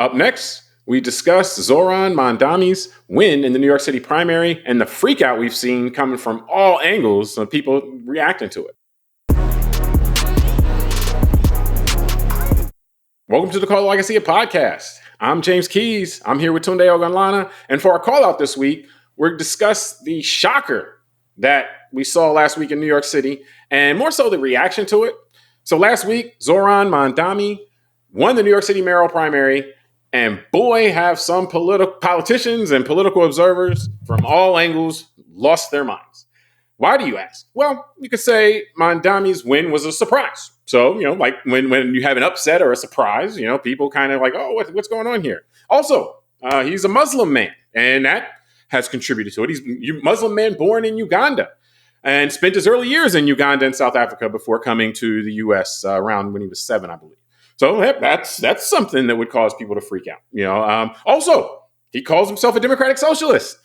Up next, we discuss Zohran Mamdani's win in the New York City primary and the freakout we've seen coming from all angles of people reacting to it. Welcome to the Call It Like I See It podcast. I'm James Keys. I'm here with Tunde Ogunlana. And for our call out this week, we'll discuss the shocker that we saw last week in New York City and more so the reaction to it. So last week, Zohran Mamdani won the New York City mayoral primary. And boy, have some politicians and political observers from all angles lost their minds. Why do you ask? Well, you could say Mamdani's win was a surprise. So, like when you have an upset or a surprise, people kind of like, oh, what's going on here? Also, he's a Muslim man, and that has contributed to it. He's a Muslim man born in Uganda and spent his early years in Uganda and South Africa before coming to the U.S. Around when he was 7, I believe. So that's something that would cause people to freak out. Also, he calls himself a Democratic Socialist,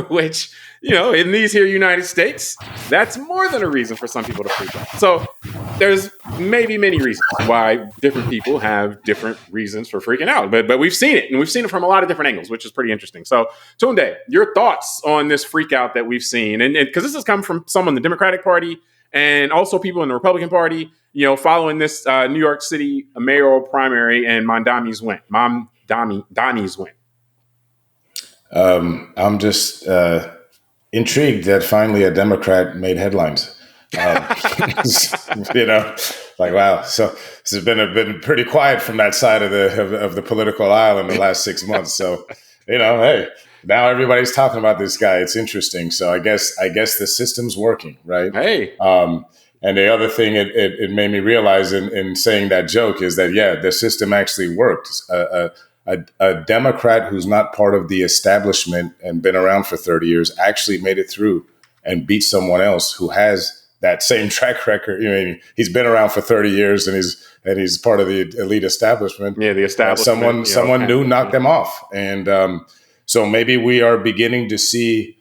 which, in these here United States, that's more than a reason for some people to freak out. So there's maybe many reasons why different people have different reasons for freaking out. But we've seen it, and we've seen it from a lot of different angles, which is pretty interesting. So, Tunde, your thoughts on this freak out that we've seen? And because this has come from some in the Democratic Party and also people in the Republican Party, following this New York City mayoral primary and Mamdani's win. I'm just intrigued that finally a Democrat made headlines. Like, wow. So this has been pretty quiet from that side of the political aisle in the last 6 months. So, hey, now everybody's talking about this guy. It's interesting. So I guess the system's working, right? Hey. And the other thing it made me realize in saying that joke is that, yeah, the system actually worked. A Democrat who's not part of the establishment and been around for 30 years actually made it through and beat someone else who has that same track record. He's been around for 30 years and he's part of the elite establishment. Yeah, the establishment. Someone new knocked them off. And so maybe we are beginning to see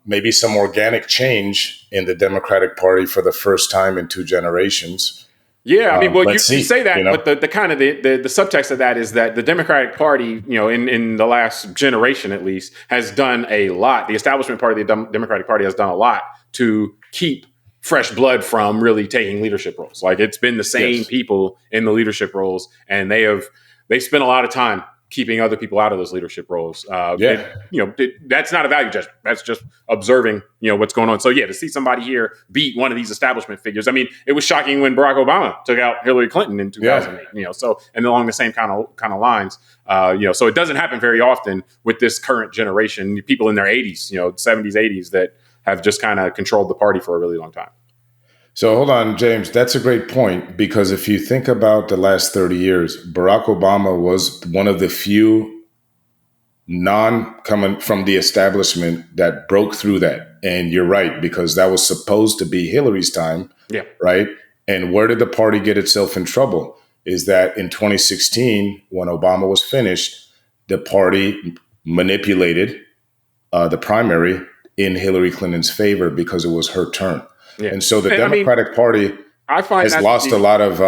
maybe some organic change in the Democratic Party for the first time in 2 generations. Yeah, you say that, but the kind of the subtext of that is that the Democratic Party, in the last generation at least, has done a lot. The establishment party of the Democratic Party has done a lot to keep fresh blood from really taking leadership roles. Like, it's been the same people in the leadership roles, and they spent a lot of time keeping other people out of those leadership roles. That's not a value judgment. That's just observing, what's going on. So to see somebody here beat one of these establishment figures. I mean, it was shocking when Barack Obama took out Hillary Clinton in 2008, so, and along the same kind of lines, so it doesn't happen very often with this current generation, people in their 80s, 70s, 80s that have just kind of controlled the party for a really long time. So hold on, James, that's a great point, because if you think about the last 30 years, Barack Obama was one of the few coming from the establishment that broke through that. And you're right, because that was supposed to be Hillary's time. Yeah. Right. And where did the party get itself in trouble? Is that in 2016, when Obama was finished, the party manipulated the primary in Hillary Clinton's favor because it was her turn. Yeah. And so the Democratic Party has lost a lot of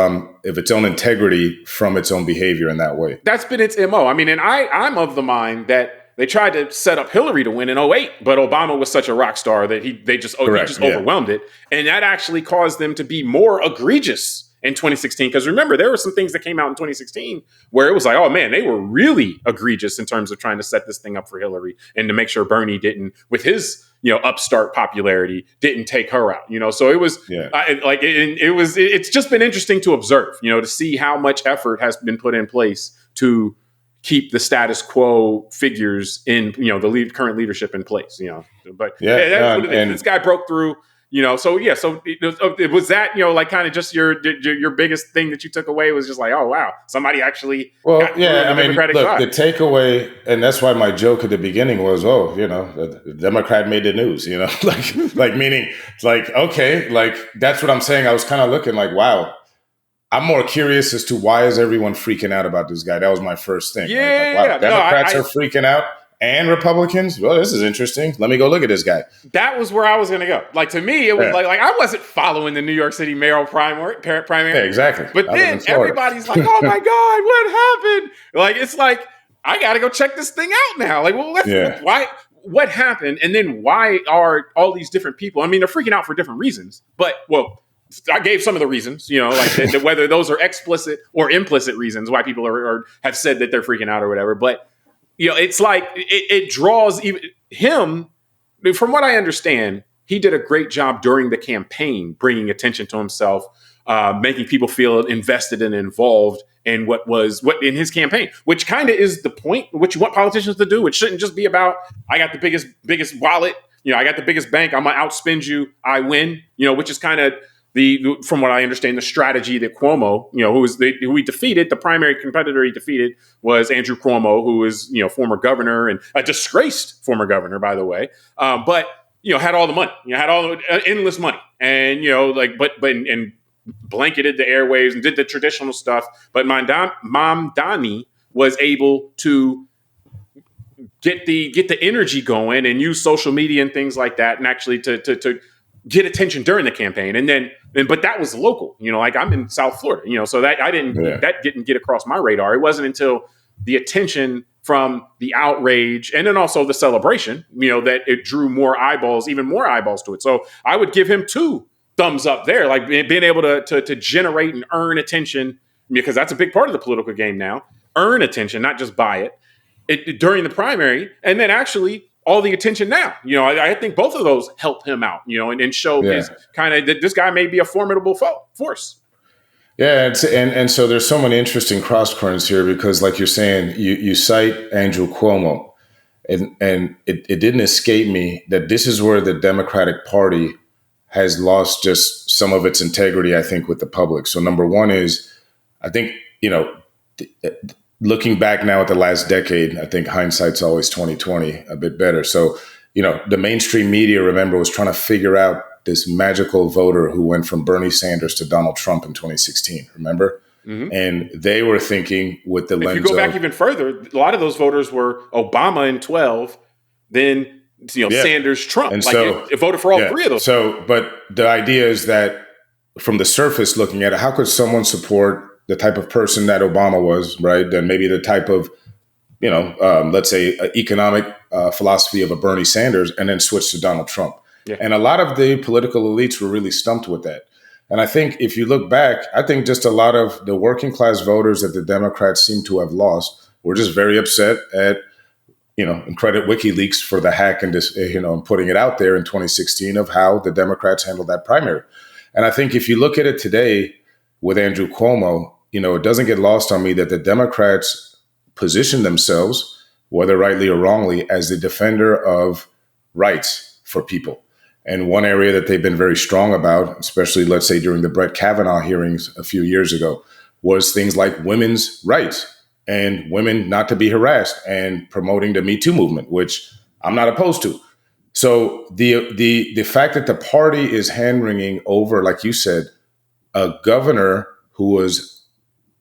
its own integrity from its own behavior in that way. That's been its MO. And I'm of the mind that they tried to set up Hillary to win in 2008, but Obama was such a rock star that he just overwhelmed it. And that actually caused them to be more egregious in 2016. Because remember, there were some things that came out in 2016 where it was like, oh man, they were really egregious in terms of trying to set this thing up for Hillary and to make sure Bernie didn't, with his upstart popularity, didn't take her out. So it was it's just been interesting to observe, to see how much effort has been put in place to keep the status quo figures in, the current leadership in place, but that's what it is. This guy broke through. So it was that, kind of just your biggest thing that you took away was just like, oh, wow, somebody actually. Well, the takeaway, and that's why my joke at the beginning was, the Democrat made the news, meaning that's what I'm saying. I was kind of looking like, wow, I'm more curious as to why is everyone freaking out about this guy? That was my first thing. Yeah. Democrats are freaking out. and Republicans. Well, this is interesting. Let me go look at this guy. That was where I was going to go. Like, to me, it was like I wasn't following the New York City mayoral primary. Yeah, exactly. But then everybody's like, "Oh my God, what happened?" Like, it's like I got to go check this thing out now. Like, well, why? What happened? And then why are all these different people? I mean, they're freaking out for different reasons. But I gave some of the reasons, like whether those are explicit or implicit reasons why people are have said that they're freaking out or whatever. But it's like it draws even him. From what I understand, he did a great job during the campaign, bringing attention to himself, making people feel invested and involved in what in his campaign, which kind of is the point, which you want politicians to do. It shouldn't just be about I got the biggest wallet, I got the biggest bank, I'm gonna outspend you, I win, which is kind of from what I understand, the strategy that Cuomo, who he defeated, the primary competitor he defeated was Andrew Cuomo, who is, former governor and a disgraced former governor, by the way. But had all the money, had all the endless money, and and blanketed the airwaves and did the traditional stuff. But Mamdani was able to get the energy going and use social media and things like that, and actually to get attention during the campaign. But that was local, like I'm in South Florida, so that that didn't get across my radar. It wasn't until the attention from the outrage and then also the celebration, that it drew even more eyeballs to it. So I would give him 2 thumbs up there, like being able to generate and earn attention, because that's a big part of the political game now. Earn attention, not just buy it during the primary, and then actually all the attention now. I think both of those help him out, and show his kind of that this guy may be a formidable force. Yeah, and so there's so many interesting cross currents here, because like you're saying, you cite Andrew Cuomo, and it didn't escape me that this is where the Democratic Party has lost just some of its integrity, I think, with the public. So number one is, I think, looking back now at the last decade, I think hindsight's always 20/20, a bit better. So, the mainstream media, remember, was trying to figure out this magical voter who went from Bernie Sanders to Donald Trump in 2016, remember? Mm-hmm. And they were thinking with the lens of... If you go back even further, a lot of those voters were Obama in 12, then Sanders, Trump, and it voted for all 3 of those. So, but the idea is that from the surface looking at it, how could someone support the type of person that Obama was, right? Then maybe the type of, let's say economic philosophy of a Bernie Sanders, and then switch to Donald Trump. Yeah. And a lot of the political elites were really stumped with that. And I think if you look back, I think just a lot of the working class voters that the Democrats seem to have lost were just very upset at, and credit WikiLeaks for the hack and this, and putting it out there in 2016 of how the Democrats handled that primary. And I think if you look at it today with Andrew Cuomo, it doesn't get lost on me that the Democrats position themselves, whether rightly or wrongly, as the defender of rights for people. And one area that they've been very strong about, especially, let's say, during the Brett Kavanaugh hearings a few years ago, was things like women's rights and women not to be harassed, and promoting the Me Too movement, which I'm not opposed to. So the fact that the party is hand-wringing over, like you said, a governor who was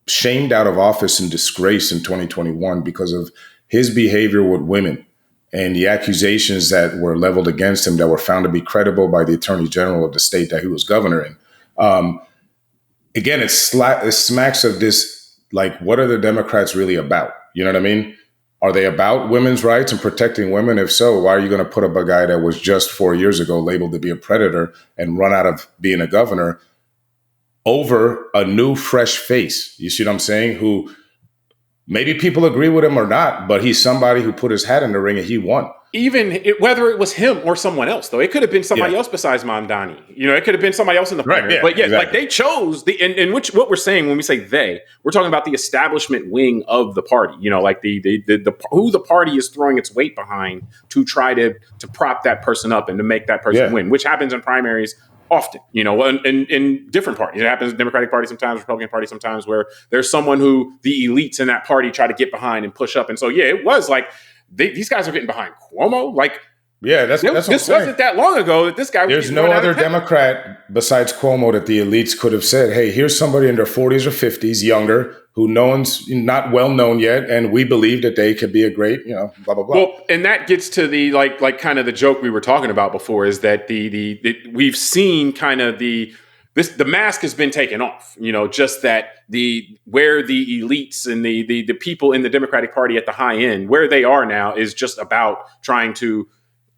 shamed out of office in disgrace in 2021 because of his behavior with women and the accusations that were leveled against him that were found to be credible by the attorney general of the state that he was governor in. Again, it smacks of this, like, what are the Democrats really about? You know what I mean? Are they about women's rights and protecting women? If so, why are you going to put up a guy that was just 4 years ago labeled to be a predator and run out of being a governor over a new, fresh face? You see what I'm saying? Who maybe people agree with him or not, but he's somebody who put his hat in the ring and he won. Whether it was him or someone else, though, it could have been somebody else besides Mamdani. it could have been somebody else in the primary. Right, but exactly. Like they chose what we're saying when we say they, we're talking about the establishment wing of the party. Like the who the party is throwing its weight behind to try to prop that person up and to make that person win, which happens in primaries often, in different parties. It happens in the Democratic Party sometimes, Republican Party sometimes, where there's someone who the elites in that party try to get behind and push up. And so, it was like these guys are getting behind Cuomo. Like, Yeah, that's what I'm saying. This wasn't that long ago that this guy was. There's no other Democrat besides Cuomo that the elites could have said, hey, here's somebody in their 40s or 50s, younger, who no one's not well known yet, and we believe that they could be a great, blah, blah, blah. Well, and that gets to the like kind of the joke we were talking about before, is that the we've seen kind of the mask has been taken off, just that where the elites and the people in the Democratic Party at the high end, where they are now, is just about trying to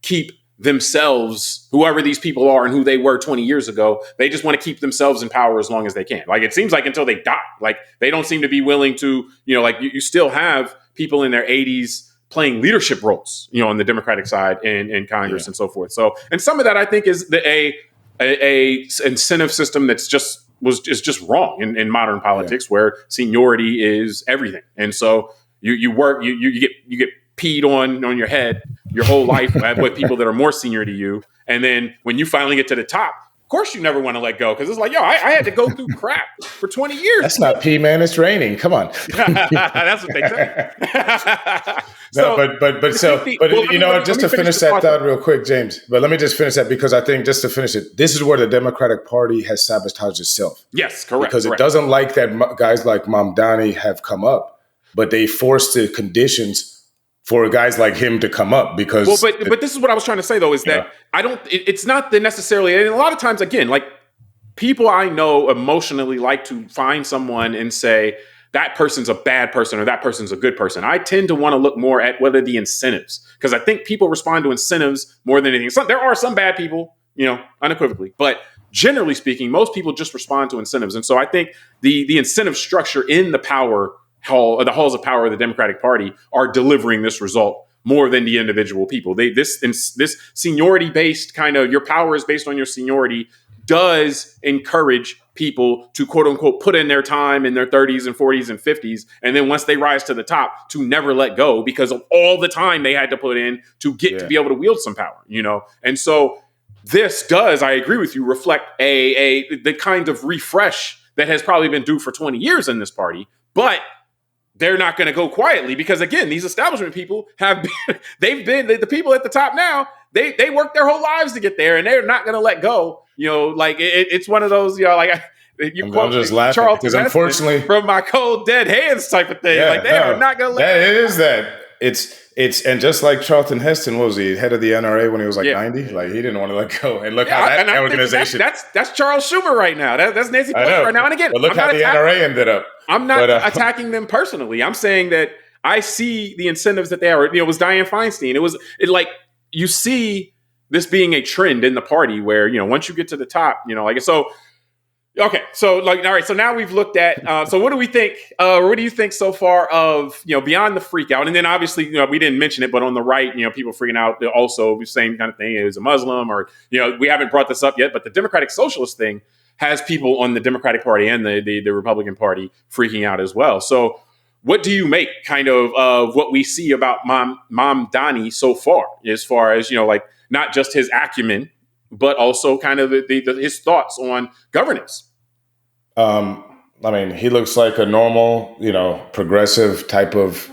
keep themselves, whoever these people are and who they were 20 years ago, they just want to keep themselves in power as long as they can. Like, it seems like until they die, like they don't seem to be willing to, like you still have people in their 80s playing leadership roles, on the Democratic side in Congress and so forth. So, and some of that I think is a incentive system that's just wrong in modern politics, where seniority is everything. And so you work, you get peed on your head your whole life with people that are more senior to you. And then when you finally get to the top, of course you never want to let go, because it's like, I had to go through crap for 20 years. That's not pee, man. It's raining. Come on. That's what they say. Just to finish that thought real quick, James, but let me just finish that, because I think, just to finish it, this is where the Democratic Party has sabotaged itself. Yes, correct. Because it doesn't like that guys like Mamdani have come up, but they forced the conditions for guys like him to come up, because... Well, but this is what I was trying to say, though, is that it's not necessarily... And a lot of times, again, like, people I know emotionally like to find someone and say, that person's a bad person or that person's a good person. I tend to want to look more at what are the incentives, because I think people respond to incentives more than anything. There are some bad people, unequivocally, but generally speaking, most people just respond to incentives. And so I think the incentive structure in the halls of power of the Democratic Party are delivering this result more than the individual people. This seniority based kind of, your power is based on your seniority, does encourage people to, quote unquote, put in their time in their 30s and 40s and 50s. And then once they rise to the top, to never let go because of all the time they had to put in to get to be able to wield some power, And so this does, I agree with you, reflect the kind of refresh that has probably been due for 20 years in this party. But they're not going to go quietly, because, again, these establishment people the people at the top now, they worked their whole lives to get there, and they're not going to let go. It's one of those, I'm just laughing Charlton because, unfortunately, from My Cold Dead Hands type of thing. They are not going to let go. It is that. It's and just like Charlton Heston, what was he, head of the NRA when he was 90? Like, he didn't want to let go. And look how that organization. That's Charles Schumer right now. That's Nancy Pelosi right now. And again, but look how the NRA ended up. I'm not attacking them personally. I'm saying that I see the incentives that they are. It was Dianne Feinstein. You see this being a trend in the party where, once you get to the top, so. Okay, so all right. So now we've looked at. So what do we think? What do you think so far of beyond the freak out? And then obviously we didn't mention it, but on the right, people freaking out also the same kind of thing. It was a Muslim, or we haven't brought this up yet, but the Democratic Socialist thing has people on the Democratic Party and the Republican Party freaking out as well. So what do you make kind of what we see about Mamdani so far, as not just his acumen, but also kind of his thoughts on governance? He looks like a normal, progressive type of,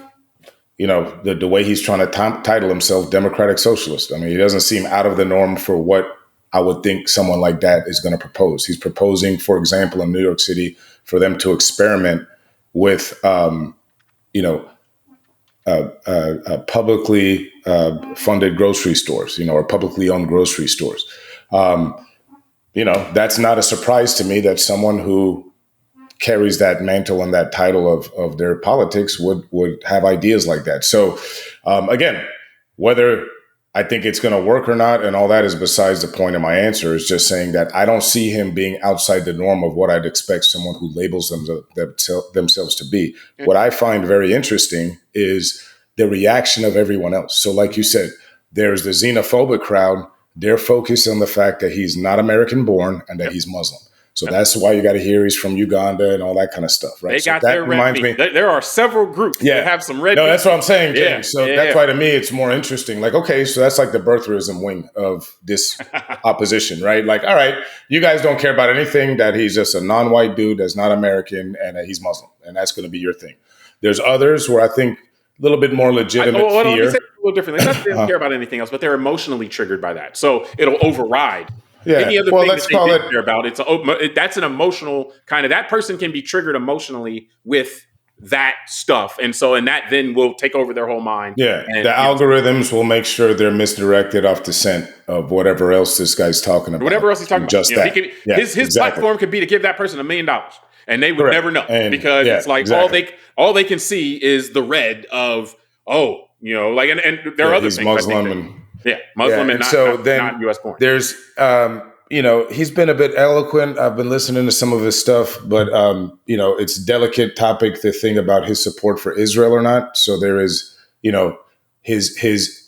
the way he's trying to title himself Democratic Socialist. He doesn't seem out of the norm for what I would think someone like that is going to propose. He's proposing, for example, in New York City, for them to experiment with, publicly funded grocery stores, or publicly owned grocery stores. That's not a surprise to me that someone who carries that mantle and that title of their politics would have ideas like that. So, again, whether I think it's going to work or not, and all that is besides the point of my answer, is just saying that I don't see him being outside the norm of what I'd expect someone who labels themselves to be. What I find very interesting is the reaction of everyone else. So like you said, there's the xenophobic crowd. They're focused on the fact that he's not American born and that he's Muslim. So that's why you got to hear he's from Uganda and all that kind of stuff, right? They got their red meat. There are several groups that have some red meat. No, that's what I'm saying, James. That's why to me it's more interesting. Like, okay, so that's like the birtherism wing of this opposition, right? Like, all right, you guys don't care about anything, that he's just a non-white dude that's not American and that he's Muslim, and that's going to be your thing. There's others where I think, little bit more legitimate let me fear. say it a little differently. It's not that they don't care about anything else, but they're emotionally triggered by that. So it'll override any other thing that they didn't care about. That's an emotional kind of, that person can be triggered emotionally with that stuff. And that then will take over their whole mind. Yeah. The algorithms will make sure they're misdirected off the scent of whatever else this guy's talking about. Whatever else he's talking about. Just that. His platform could be to give that person $1 million. And they would never know, because it's like all they can see is the red of, and there are other things. Muslim Muslim and not U.S. born. There's, he's been a bit eloquent. I've been listening to some of his stuff, but it's a delicate topic, the thing about his support for Israel or not. So there is, his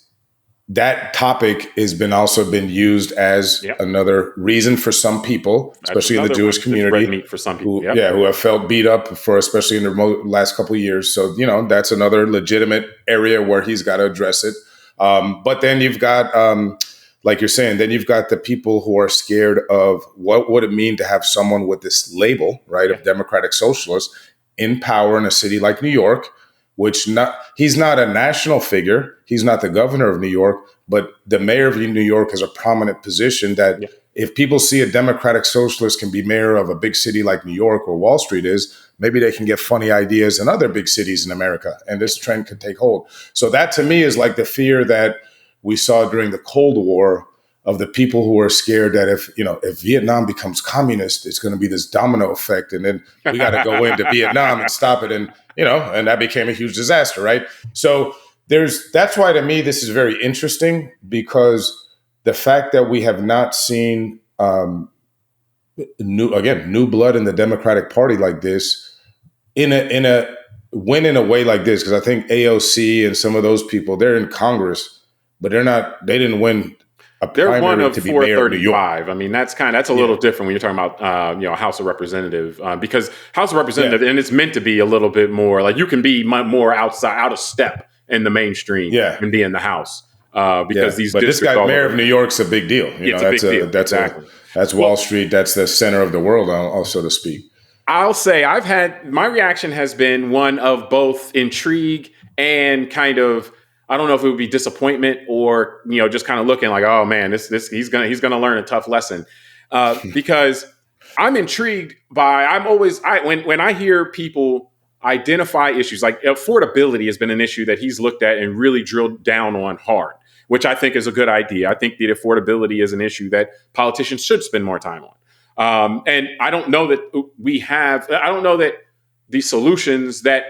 that topic has also been used as another reason for some people, especially in the Jewish community, for some people, who have felt beat up especially in the last couple of years. So, that's another legitimate area where he's got to address it. But then you've got, like you're saying, then you've got the people who are scared of what would it mean to have someone with this label, right, of Democratic Socialist in power in a city like New York, he's not a national figure. He's not the governor of New York, but the mayor of New York has a prominent position that if people see a Democratic Socialist can be mayor of a big city like New York or Wall Street is, maybe they can get funny ideas in other big cities in America, and this trend could take hold. So that to me is like the fear that we saw during the Cold War of the people who are scared that if Vietnam becomes communist, it's going to be this domino effect, and then we got to go into Vietnam and stop it, and that became a huge disaster, right? So that's why to me this is very interesting, because the fact that we have not seen new blood in the Democratic Party like this in a win in a way like this, because I think AOC and some of those people, they're in Congress, but they didn't win. They're one of 435. I mean, that's a little different when you're talking about, House of Representative, because House of Representative, and it's meant to be a little bit more like you can be more out of step in the mainstream and be in the House. Because these, but this guy, mayor of New York's a big deal. It's a big deal. That's Wall Street. That's the center of the world, so to speak. I'll say my reaction has been one of both intrigue and kind of, I don't know if it would be disappointment or, just kind of looking like, oh man, he's gonna learn a tough lesson, because I'm intrigued by, when I hear people identify issues like affordability has been an issue that he's looked at and really drilled down on hard, which I think is a good idea. I think that affordability is an issue that politicians should spend more time on. And I don't know that I don't know that the solutions that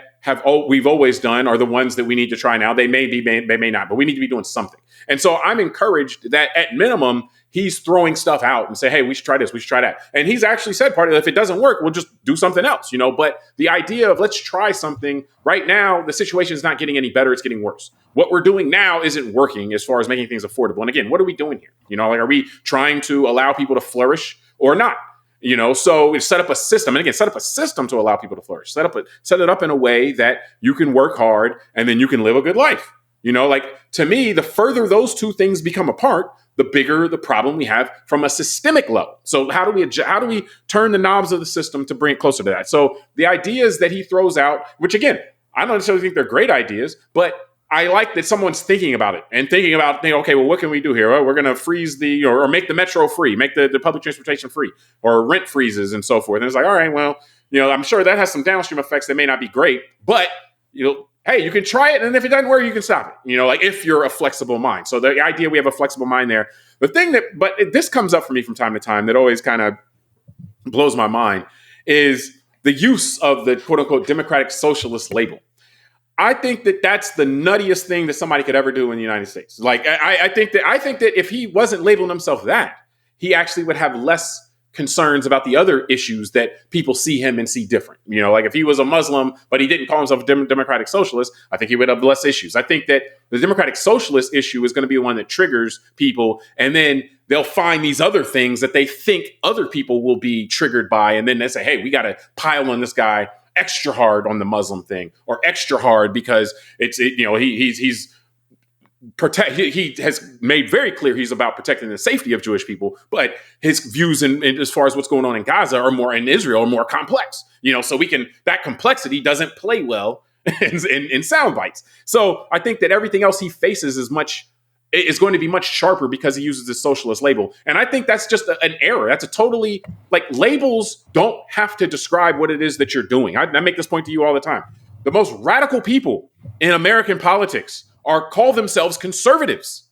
we've always done are the ones that we need to try now. They may be, they may not, but we need to be doing something. And so I'm encouraged that at minimum, he's throwing stuff out and say, hey, we should try this, we should try that. And he's actually said if it doesn't work, we'll just do something else, But the idea of let's try something right now, the situation is not getting any better, it's getting worse. What we're doing now isn't working as far as making things affordable. And again, what are we doing here? Are we trying to allow people to flourish or not? So we set up a system, and again, set up a system to allow people to flourish. Set it up in a way that you can work hard and then you can live a good life. To me, the further those two things become apart, the bigger the problem we have from a systemic level. So how do we turn the knobs of the system to bring it closer to that? So the ideas that he throws out, which again, I don't necessarily think they're great ideas, but I like that someone's thinking about it and thinking about, okay, well, what can we do here? Well, we're going to freeze or make the metro free, make the public transportation free, or rent freezes and so forth. And it's like, all right, well, I'm sure that has some downstream effects that may not be great, but, hey, you can try it. And if it doesn't work, you can stop it, if you're a flexible mind. So the idea we have a flexible mind there, this comes up for me from time to time that always kind of blows my mind is the use of the quote unquote Democratic Socialist label. I think that that's the nuttiest thing that somebody could ever do in the United States. Like, I think that if he wasn't labeling himself that, he actually would have less concerns about the other issues that people see him and see different. Like if he was a Muslim, but he didn't call himself a Democratic Socialist, I think he would have less issues. I think that the Democratic Socialist issue is going to be the one that triggers people, and then they'll find these other things that they think other people will be triggered by, and then they say, hey, we got to pile on this guy extra hard on the Muslim thing, or extra hard because he has made very clear he's about protecting the safety of Jewish people, but his views in as far as what's going on in Gaza in Israel are more complex. So that complexity doesn't play well in sound bites. So I think that everything else he faces is going to be much sharper because he uses this socialist label. And I think that's just an error. That's a totally, like, labels don't have to describe what it is that you're doing. I make this point to you all the time. The most radical people in American politics call themselves conservatives.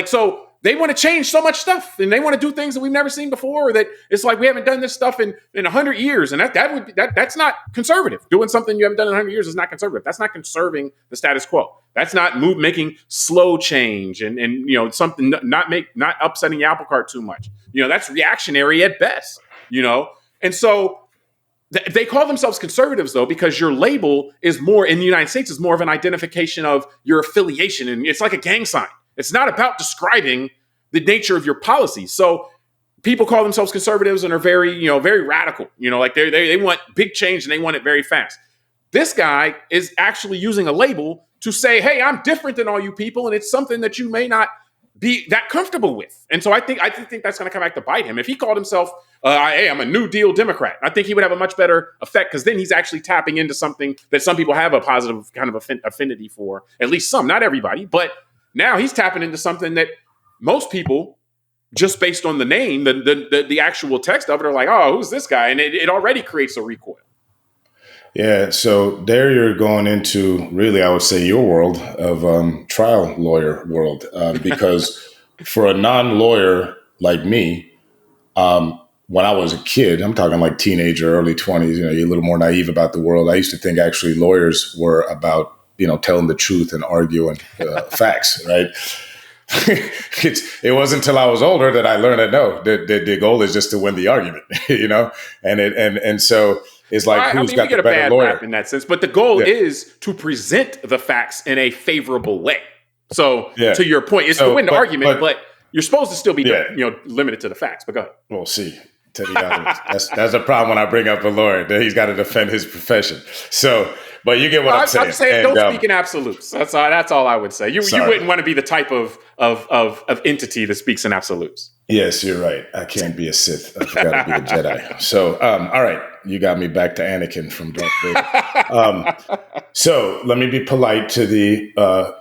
So they want to change so much stuff, and they want to do things that we've never seen before, or that it's like we haven't done this stuff in 100 years. And that's not conservative. Doing something you haven't done in 100 years is not conservative. That's not conserving the status quo. That's not making slow change and something, not upsetting the apple cart too much. That's reactionary at best, And so they call themselves conservatives, though, because your label is more, in the United States, is more of an identification of your affiliation. And it's like a gang sign. It's not about describing the nature of your policies. So people call themselves conservatives and are very, very radical. Like they want big change and they want it very fast. This guy is actually using a label to say, hey, I'm different than all you people, and it's something that you may not be that comfortable with. And so I think that's going to come back to bite him. If he called himself, hey, I'm a New Deal Democrat, I think he would have a much better effect, because then he's actually tapping into something that some people have a positive kind of affinity for, at least some, not everybody, but now he's tapping into something that most people, just based on the name, the actual text of it, are like, oh, who's this guy? And it already creates a recoil. Yeah, so there you're going into, really, I would say, your world of trial lawyer world, because for a non-lawyer like me, when I was a kid, I'm talking like teenager, early 20s, you're a little more naive about the world. I used to think actually lawyers were about, telling the truth and arguing facts, right? It wasn't until I was older that I learned that no, the goal is just to win the argument, and so it's like, who's got the better lawyer? Rap in that sense, but the goal is to present the facts in a favorable way. So to your point, it's to win the argument, but you're supposed to still be limited to the facts. But go ahead. We'll see. To be honest, that's a problem when I bring up a lawyer that he's got to defend his profession. So, but you get what I'm saying. I'm saying, don't speak in absolutes. That's all I would say. You wouldn't want to be the type of entity that speaks in absolutes. Yes, you're right. I can't be a Sith. I've got to be a Jedi. So, all right. You got me back to Anakin from Darth Vader. So let me be polite to the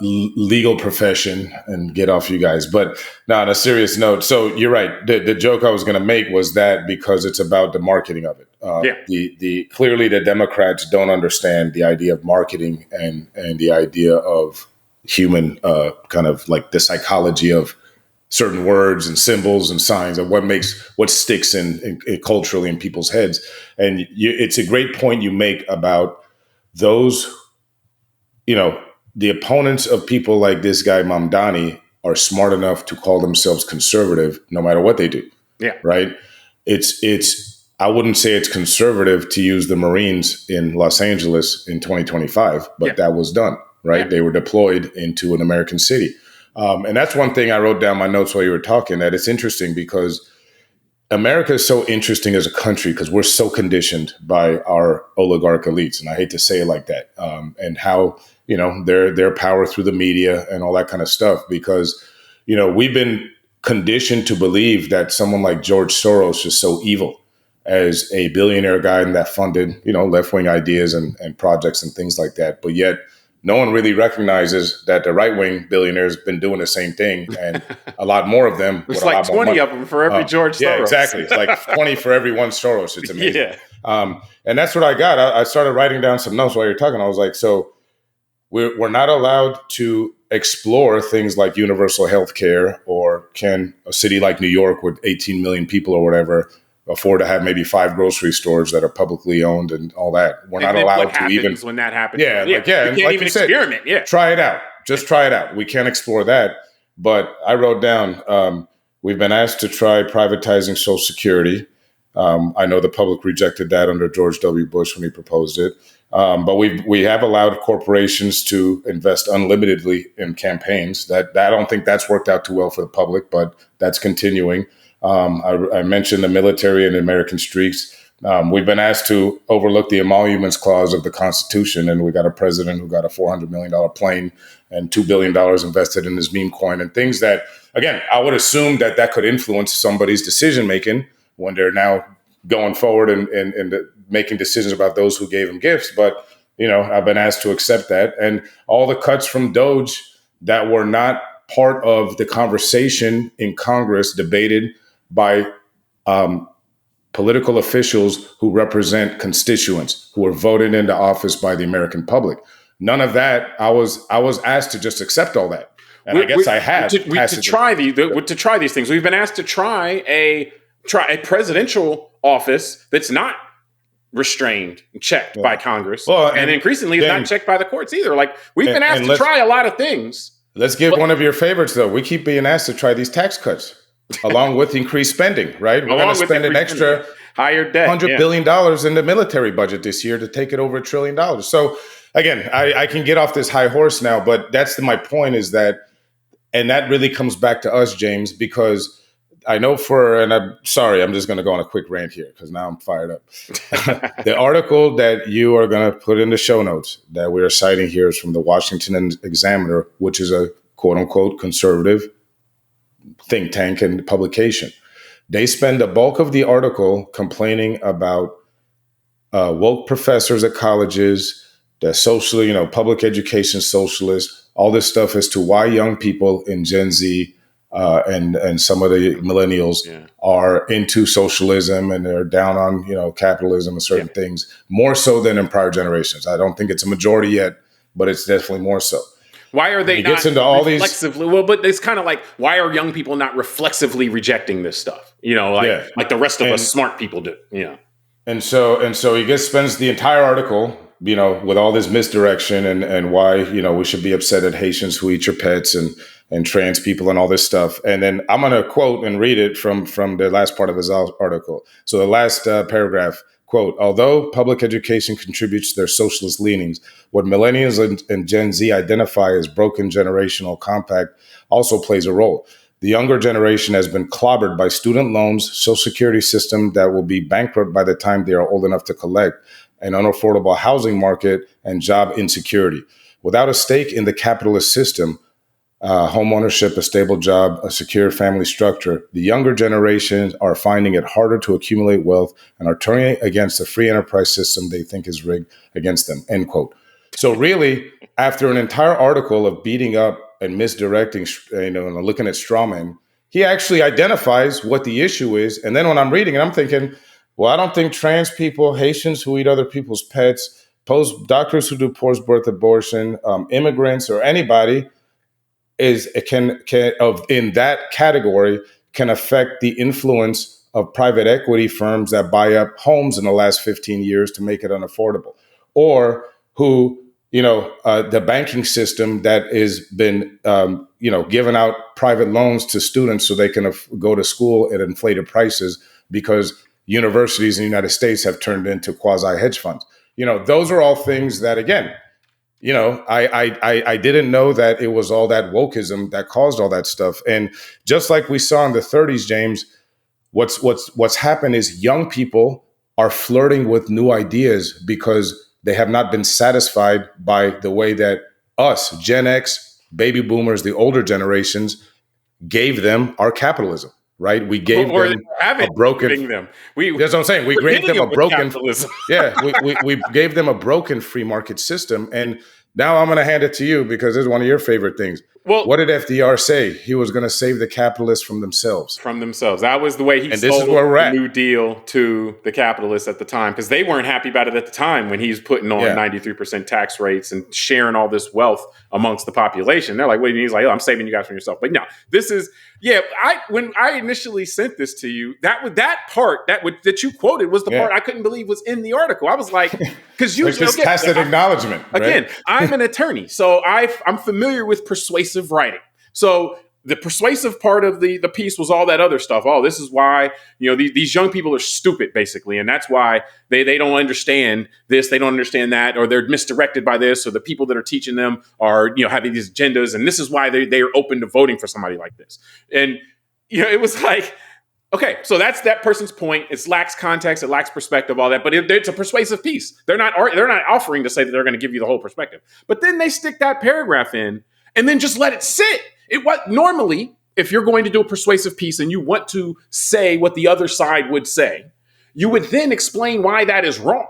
legal profession and get off you guys. But now on a serious note, so you're right. The joke I was going to make was that because it's about the marketing of it. Clearly the Democrats don't understand the idea of marketing and the idea of human kind of like the psychology of certain words and symbols and signs and what sticks in culturally in people's heads. And it's a great point you make about those, the opponents of people like this guy Mamdani are smart enough to call themselves conservative no matter what they do. Yeah. Right. I wouldn't say it's conservative to use the Marines in Los Angeles in 2025, but that was done. Right. Yeah. They were deployed into an American city. And that's one thing I wrote down my notes while you were talking, that it's interesting because America is so interesting as a country because we're so conditioned by our oligarch elites. And I hate to say it like that. And how, their power through the media and all that kind of stuff, because, we've been conditioned to believe that someone like George Soros is so evil as a billionaire guy that funded, left-wing ideas and projects and things like that. But yet, no one really recognizes that the right-wing billionaires been doing the same thing, and a lot more of them. It's like 20 of them for every George Soros. Yeah, exactly. It's like 20 for every one Soros. It's amazing. Yeah. And that's what I got. I started writing down some notes while you're talking. I was like, so we're not allowed to explore things like universal health care, or can a city like New York with 18 million people or whatever afford to have maybe 5 grocery stores that are publicly owned and all that. We're not allowed to even when that happens. Yeah, you can't like even said, experiment. Yeah, try it out. Just try it out. We can't explore that. But I wrote down, we've been asked to try privatizing Social Security. I know the public rejected that under George W. Bush when he proposed it. But we have allowed corporations to invest unlimitedly in campaigns. That I don't think that's worked out too well for the public, but that's continuing. I mentioned the military and American streaks. We've been asked to overlook the emoluments clause of the Constitution, and we got a president who got a $400 million plane and $2 billion invested in his meme coin and things that, again, I would assume that could influence somebody's decision making when they're now going forward and making decisions about those who gave him gifts. But I've been asked to accept that. And all the cuts from Doge that were not part of the conversation in Congress debated by political officials who represent constituents who were voted into office by the American public. None of that. I was asked to just accept all that. And I guess I had to try these things. We've been asked to try a presidential office that's not restrained and checked by Congress. Well, and increasingly it's not checked by the courts either. Like, we've been asked to try a lot of things. Let's give one of your favorites, though. We keep being asked to try these tax cuts along with increased spending, right? We're going to spend an extra higher debt, $100 billion in the military budget this year to take it over $1 trillion. So again, I can get off this high horse now, but that's my point is that, and that really comes back to us, James, because I know and I'm sorry, I'm just going to go on a quick rant here because now I'm fired up. The article that you are going to put in the show notes that we are citing here is from the Washington Examiner, which is a quote unquote conservative think tank and publication. They spend the bulk of the article complaining about woke professors at colleges, the social, public education socialists, all this stuff as to why young people in Gen Z and some of the millennials are into socialism and they're down on, capitalism and certain things, more so than in prior generations. I don't think it's a majority yet, but it's definitely more so. Why are they not into all reflexively? Well, but it's kind of like, why are young people not reflexively rejecting this stuff? Like the rest of us smart people do. And so he spends the entire article, with all this misdirection and why, we should be upset at Haitians who eat your pets and trans people and all this stuff. And then I'm going to quote and read it from the last part of his article. So the last paragraph, quote, although public education contributes to their socialist leanings, what millennials and Gen Z identify as broken generational compact also plays a role. The younger generation has been clobbered by student loans, social security system that will be bankrupt by the time they are old enough to collect, an unaffordable housing market, and job insecurity. Without a stake in the capitalist system, home ownership, a stable job, a secure family structure, the younger generations are finding it harder to accumulate wealth and are turning against the free enterprise system they think is rigged against them, end quote. So really, after an entire article of beating up and misdirecting, and looking at straw men, he actually identifies what the issue is. And then when I'm reading it, I'm thinking, well, I don't think trans people, Haitians who eat other people's pets, doctors who do post-birth abortion, immigrants, or anybody in that category can affect the influence of private equity firms that buy up homes in the last 15 years to make it unaffordable, or who, the banking system that has been, giving out private loans to students so they can go to school at inflated prices because universities in the United States have turned into quasi hedge funds. Those are all things that, again, I didn't know that it was all that wokeism that caused all that stuff. And just like we saw in the 30s, James, what's happened is young people are flirting with new ideas because they have not been satisfied by the way that us, Gen X, baby boomers, the older generations, gave them our capitalism. Right, we gave them a broken. That's what I'm saying. We gave them a broken. We gave them a broken free market system, and now I'm going to hand it to you because this is one of your favorite things. Well, what did FDR say? He was going to save the capitalists from themselves. That was the way he sold the New Deal to the capitalists at the time, because they weren't happy about it at the time when he was putting on 93% tax rates and sharing all this wealth amongst the population. They're like, wait, he's like, oh, I'm saving you guys from yourself. But no, this is, when I initially sent this to you, that part that you quoted was the part I couldn't believe was in the article. I was like, because you just tacit acknowledgement. Again, I'm an attorney, so I'm familiar with persuasive writing. So the persuasive part of the piece was all that other stuff. Oh, this is why, these young people are stupid, basically. And that's why they don't understand this. They don't understand that, or they're misdirected by this, or the people that are teaching them are, having these agendas. And this is why they are open to voting for somebody like this. And, it was like, okay, so that's that person's point. It lacks context. It lacks perspective, all that. But it's a persuasive piece. They're not offering to say that they're going to give you the whole perspective. But then they stick that paragraph in and then just let it sit. Normally, if you're going to do a persuasive piece and you want to say what the other side would say, you would then explain why that is wrong.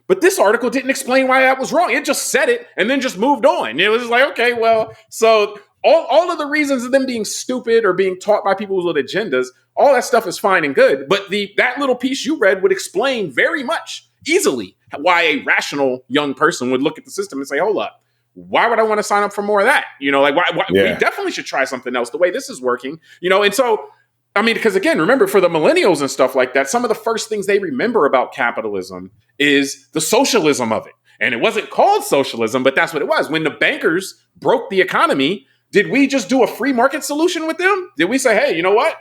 But this article didn't explain why that was wrong. It just said it and then just moved on. It was like, okay, well, so all of the reasons of them being stupid or being taught by people with agendas, all that stuff is fine and good. But that little piece you read would explain very much easily why a rational young person would look at the system and say, hold up, why would I want to sign up for more of that? Like why we definitely should try something else the way this is working, and so, I mean, because again, remember for the millennials and stuff like that, some of the first things they remember about capitalism is the socialism of it. And it wasn't called socialism, but that's what it was. When the bankers broke the economy, did we just do a free market solution with them? Did we say, hey, you know what?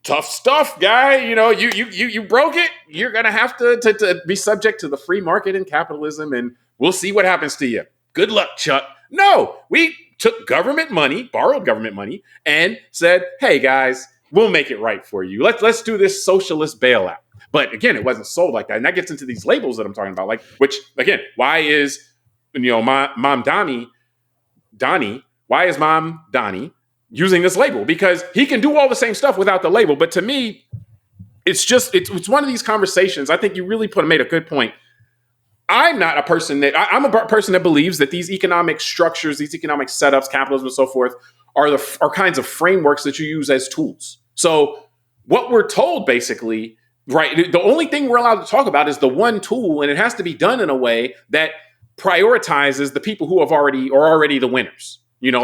Tough stuff, guy. You broke it. You're going to have to be subject to the free market and capitalism, and we'll see what happens to you. Good luck, Chuck. No, we took government money, borrowed government money, and said, hey, guys, we'll make it right for you. Let's do this socialist bailout. But again, it wasn't sold like that. And that gets into these labels that I'm talking about, which again, why is, Mamdani, why is Mamdani using this label? Because he can do all the same stuff without the label. But to me, it's one of these conversations. I think you really made a good point. I'm a person that believes that these economic structures, these economic setups, capitalism and so forth are kinds of frameworks that you use as tools. So what we're told basically, right, the only thing we're allowed to talk about is the one tool, and it has to be done in a way that prioritizes the people who are already the winners.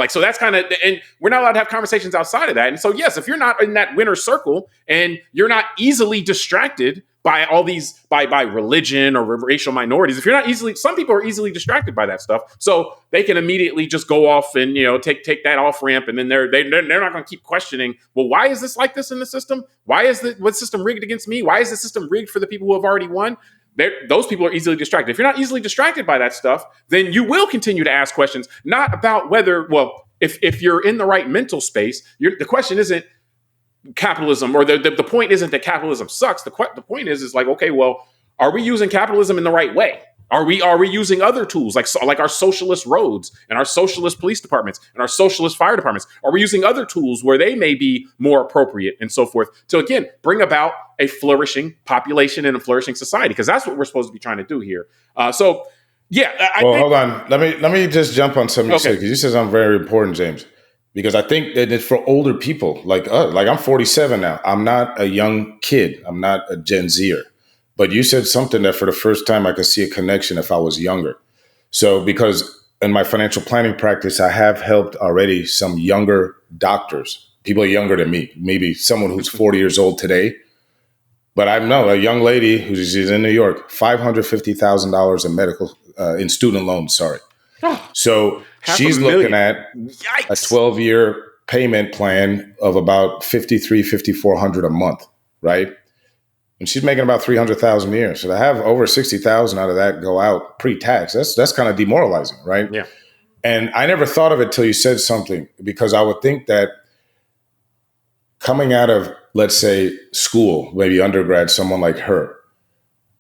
So that's kind of, and we're not allowed to have conversations outside of that. And so, yes, if you're not in that winner circle and you're not easily distracted by all these, by religion or racial minorities, some people are easily distracted by that stuff. So they can immediately just go off and, take that off ramp. And then they're not going to keep questioning, well, why is this like this in the system? Why is what system rigged against me? Why is the system rigged for the people who have already won? Those people are easily distracted. If you're not easily distracted by that stuff, then you will continue to ask questions, not about whether, if you're in the right mental space, the question isn't capitalism, or the point isn't that capitalism sucks. The point is like, okay, well, are we using capitalism in the right way? Are we using other tools like our socialist roads and our socialist police departments and our socialist fire departments? Are we using other tools where they may be more appropriate and so forth to, again, bring about a flourishing population and a flourishing society? Because that's what we're supposed to be trying to do here. Hold on. Let me just jump on something you said, because you said something very important, James. Because I think that it's for older people like us. Like, I'm 47 now. I'm not a young kid. I'm not a Gen Zer. But you said something that for the first time I could see a connection if I was younger. So because in my financial planning practice, I have helped already some younger doctors, people younger than me, maybe someone who's 40 years old today. But I know a young lady who's in New York, $550,000 in medical, in student loans, sorry. So she's looking at a 12-year payment plan of about $5,300-$5,400 a month, right? And she's making about $300,000 a year. So to have over $60,000 out of that go out pre-tax, that's kind of demoralizing, right? Yeah. And I never thought of it till you said something, because I would think that coming out of, let's say, school, maybe undergrad, someone like her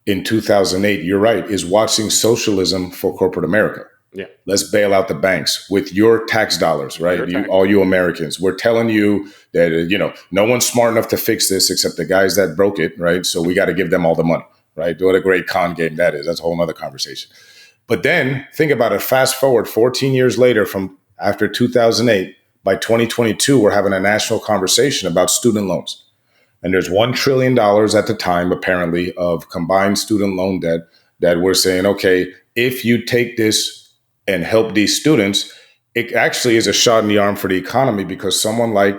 in 2008, you're right, is watching socialism for corporate America. Yeah. Let's bail out the banks with your tax dollars, right? All you Americans. We're telling you that, no one's smart enough to fix this except the guys that broke it, right? So we got to give them all the money, right? What a great con game that is. That's a whole other conversation. But then think about it. Fast forward 14 years later from after 2008, by 2022, we're having a national conversation about student loans. And there's $1 trillion at the time, apparently, of combined student loan debt that we're saying, okay, if you take this and help these students, it actually is a shot in the arm for the economy, because someone like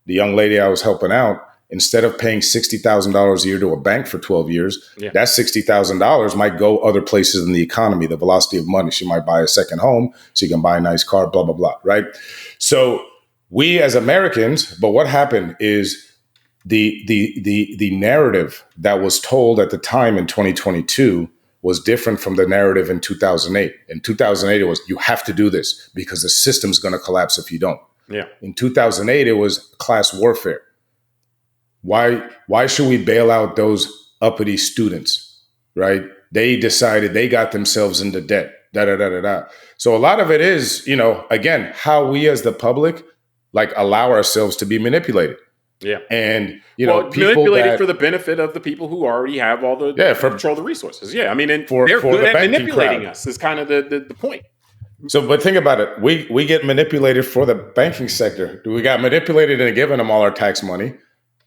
the young lady I was helping out, instead of paying $60,000 a year to a bank for 12 years, that $60,000 might go other places in the economy, the velocity of money. She might buy a second home, so you can buy a nice car, blah, blah, blah, right? So we as Americans, but what happened is the narrative that was told at the time in 2022 was different from the narrative in 2008. In 2008, it was, you have to do this because the system's going to collapse if you don't. Yeah. In 2008, it was class warfare. Why should we bail out those uppity students, right? They decided they got themselves into debt, So a lot of it is, again, how we as the public, allow ourselves to be manipulated. Yeah. And, manipulated for the benefit of the people who already have all the control the resources. Yeah. I mean, and they're good at manipulating us is kind of the point. So, but think about it. We get manipulated for the banking sector. We got manipulated into giving them all our tax money.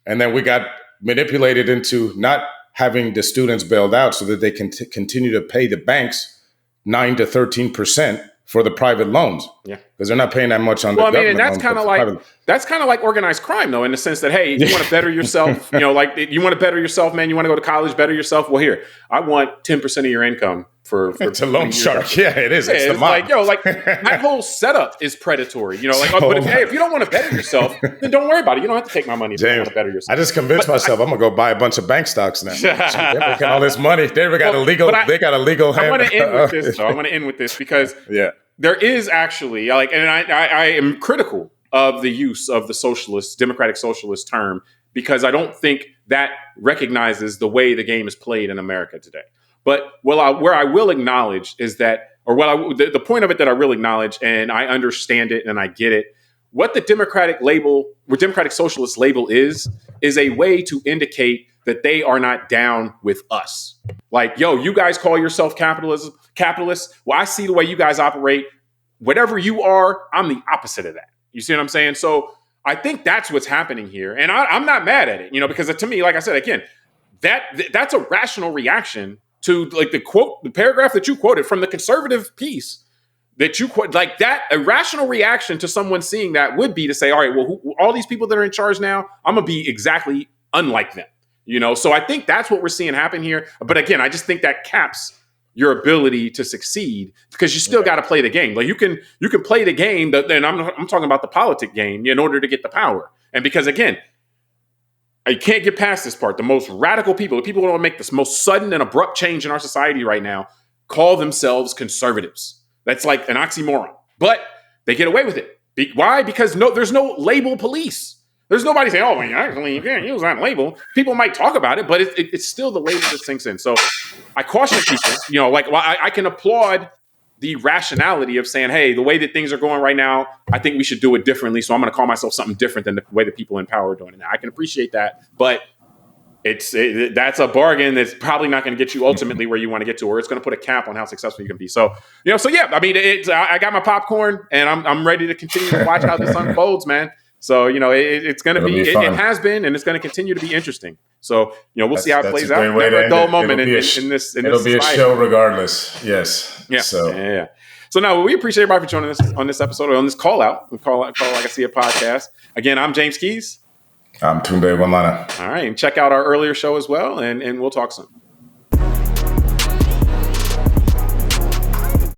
And then we got manipulated into not having the students bailed out so that they can continue to pay the banks 9 to 13% for the private loans. Yeah, because they're not paying that much on the government. And that's kind of like organized crime, though, in the sense that, hey, you want to better yourself, like you want to better yourself, man. You want to go to college, better yourself. Well, here, I want 10% of your income for it's a loan shark. Yeah, it is. It's the mob. Like that whole setup is predatory. But if you don't want to better yourself, then don't worry about it. You don't have to take my money if you don't want to better yourself. I just convinced myself I'm gonna go buy a bunch of bank stocks now. They're making all this money. They got a legal. They got a legal. I want to end with this. I want to end with this because there is actually and I am critical of the use of the Democratic Socialist term because I don't think that recognizes the way the game is played in America today. But where I will acknowledge is that, the point of it that I will acknowledge, and I understand it and I get it, what the Democratic Socialist label is a way to indicate that they are not down with us. Like, you guys call yourself capitalists. Well, I see the way you guys operate. Whatever you are, I'm the opposite of that. You see what I'm saying? So I think that's what's happening here. And I'm not mad at it, because to me, like I said, again, that's a rational reaction to like the paragraph that you quoted from the conservative piece that you quote, like that, a rational reaction to someone seeing that would be to say, all right, well, all these people that are in charge now, I'm going to be exactly unlike them, So I think that's what we're seeing happen here. But again, I just think that caps your ability to succeed because you still got to play the game. Like you can play the game, and I'm talking about the politic game in order to get the power. And because again, you can't get past this part. The most radical people, the people who want to make this most sudden and abrupt change in our society right now, call themselves conservatives. That's like an oxymoron, but they get away with it. Why? Because there's no label police. There's nobody saying, "Oh, well, actually, you can't use that label." People might talk about it, but it's still the label that sinks in. So I caution people. I can applaud the rationality of saying, hey, the way that things are going right now, I think we should do it differently. So I'm going to call myself something different than the way that people in power are doing it now. I can appreciate that, but that's a bargain that's probably not going to get you ultimately where you want to get to, or it's going to put a cap on how successful you can be. So, I mean, I got my popcorn and I'm ready to continue to watch how this unfolds, man. So, it's going to be, it has been, and it's going to continue to be interesting. So, we'll see how it plays out. Never a dull moment in this. It'll be a show regardless. Yes. Yeah. So now we appreciate everybody for joining us on this episode, or on this call out. We call Like I See a Podcast. Again, I'm James Keys. I'm Tunde Ogunlana. All right. And check out our earlier show as well. And we'll talk soon.